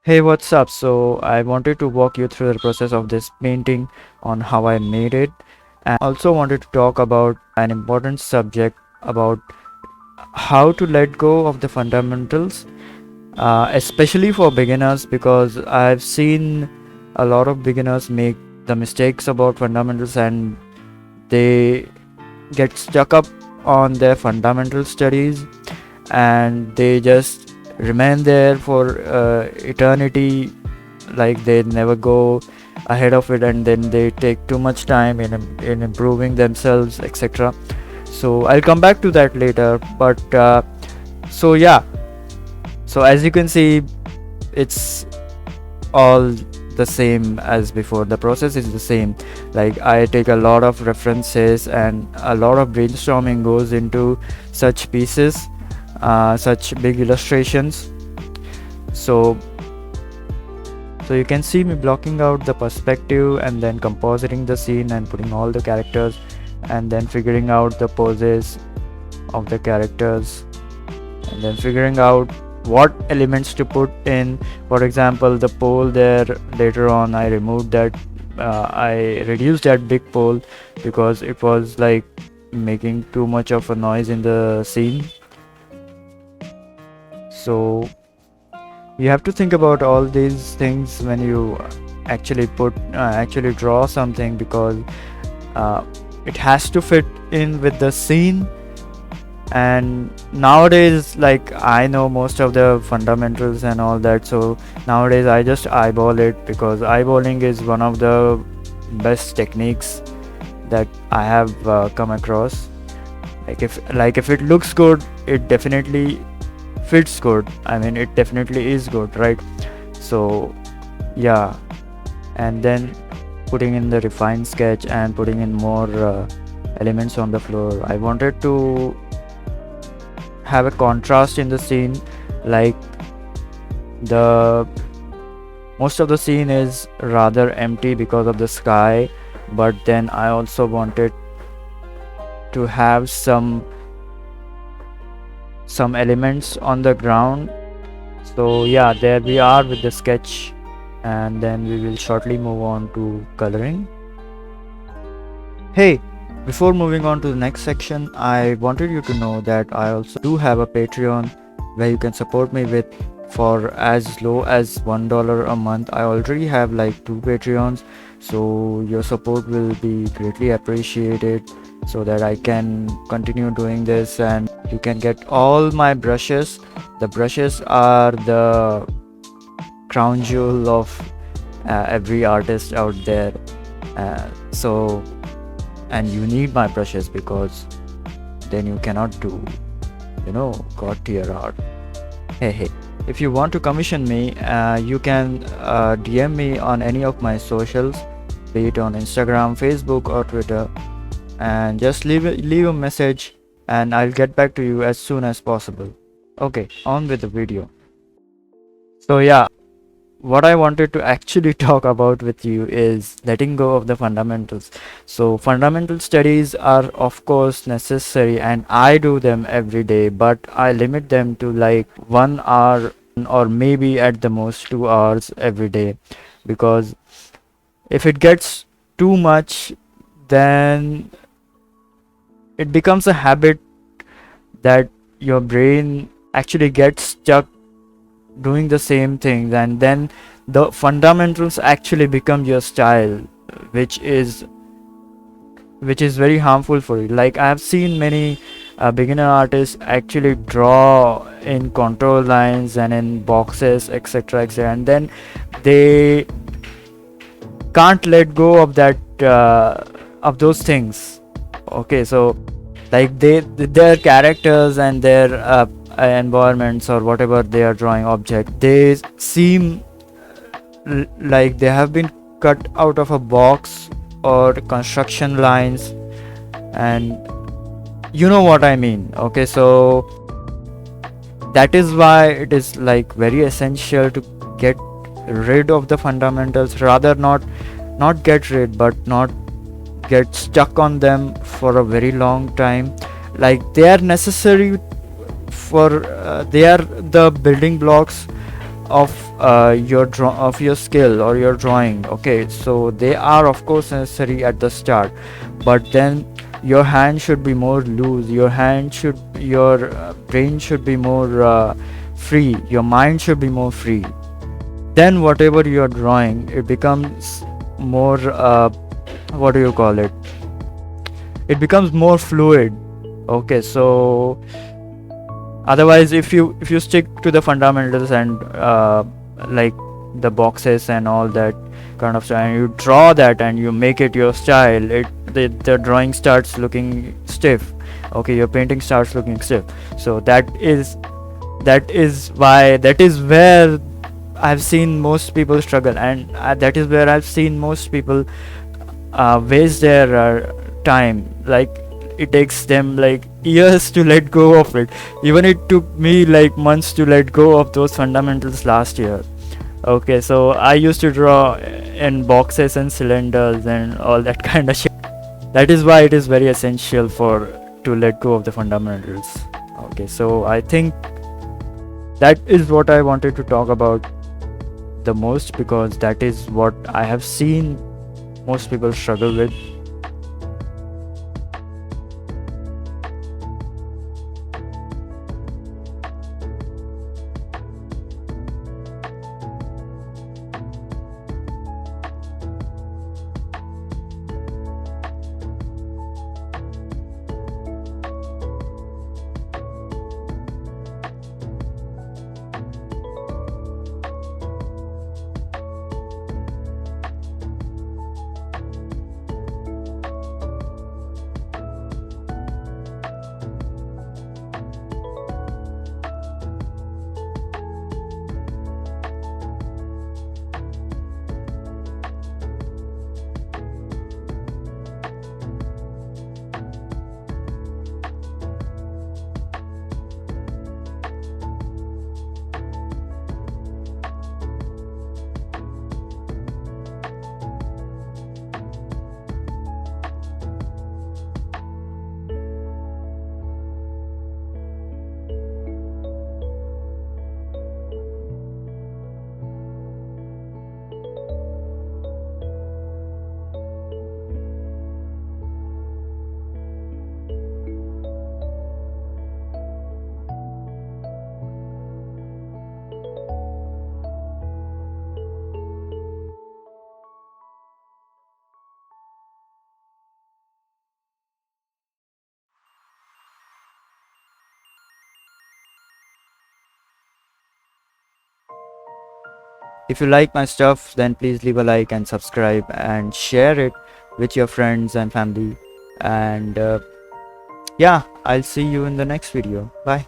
Hey, what's up? So, I wanted to walk you through the process of this painting on how I made it, and also wanted to talk about an important subject about how to let go of the fundamentals, especially for beginners, because I've seen a lot of beginners make the mistakes about fundamentals and they get stuck up on their fundamental studies and they just remain there for eternity, like they never go ahead of it, and then they take too much time in improving themselves, etc. So I'll come back to that later, but so yeah, so as you can see, it's all the same as before. The process is the same. Like, I take a lot of references and a lot of brainstorming goes into such pieces, such big illustrations. So so you can see me blocking out the perspective and then compositing the scene and putting all the characters and then figuring out the poses of the characters and then figuring out what elements to put in. For example, the pole there, later on I removed that. I reduced that big pole because it was like making too much of a noise in the scene. So you have to think about all these things when you actually draw something, because uh, it has to fit in with the scene. And nowadays, like, I know most of the fundamentals and all that, so nowadays I just eyeball it, because eyeballing is one of the best techniques that I have come across. Like if it looks good, it definitely fits good. I mean, it definitely is good, right? So yeah, and then putting in the refined sketch and putting in more elements on the floor. I wanted to have a contrast in the scene. Like, the most of the scene is rather empty because of the sky, but then I also wanted to have some elements on the ground. So yeah, there we are with the sketch, and then we will shortly move on to coloring. Hey, before moving on to the next section, I wanted you to know that I also do have a Patreon where you can support me with for as low as $1 a month. I already have like 2 Patreons, so your support will be greatly appreciated so that I can continue doing this and you can get all my brushes. The brushes are the crown jewel of every artist out there. So and you need my brushes, because then you cannot do god tier art. Hey, if you want to commission me, you can DM me on any of my socials, be it on Instagram, Facebook, or Twitter, and just leave a message and I'll get back to you as soon as possible. Okay, on with the video. So yeah, what I wanted to actually talk about with you is letting go of the fundamentals. So fundamental studies are of course necessary and I do them every day, but I limit them to like 1 hour or maybe at the most 2 hours every day, because if it gets too much, then it becomes a habit that your brain actually gets stuck doing the same things, and then the fundamentals actually become your style, which is very harmful for you. Like, I have seen many beginner artists actually draw in contour lines and in boxes, etc., etc., and then they can't let go of that of those things. Okay, so like their characters and their environments or whatever they are drawing object, they seem like they have been cut out of a box or construction lines, and you know what I mean. Okay, so that is why it is like very essential to get rid of the fundamentals, rather not get rid, but not get stuck on them for a very long time. Like, they are necessary for they are the building blocks of of your skill or your drawing. Okay, so they are of course necessary at the start, but then your hand should be more loose, your brain should be more free, your mind should be more free. Then whatever you are drawing, it becomes more what do you call it, it becomes more fluid. Okay, so otherwise if you stick to the fundamentals and like the boxes and all that kind of stuff, and you draw that and you make it your style, the drawing starts looking stiff. Okay, your painting starts looking stiff. So that is where I've seen most people struggle, and that is where I've seen most people waste their time. Like, it takes them like years to let go of it. Even it took me like months to let go of those fundamentals last year. Okay, so I used to draw in boxes and cylinders and all that kind of shit. That is why it is very essential for to let go of the fundamentals. Okay, so I think that is what I wanted to talk about the most, because that is what I have seen most people struggle with. If you like my stuff, then please leave a like and subscribe and share it with your friends and family. And yeah, I'll see you in the next video. Bye.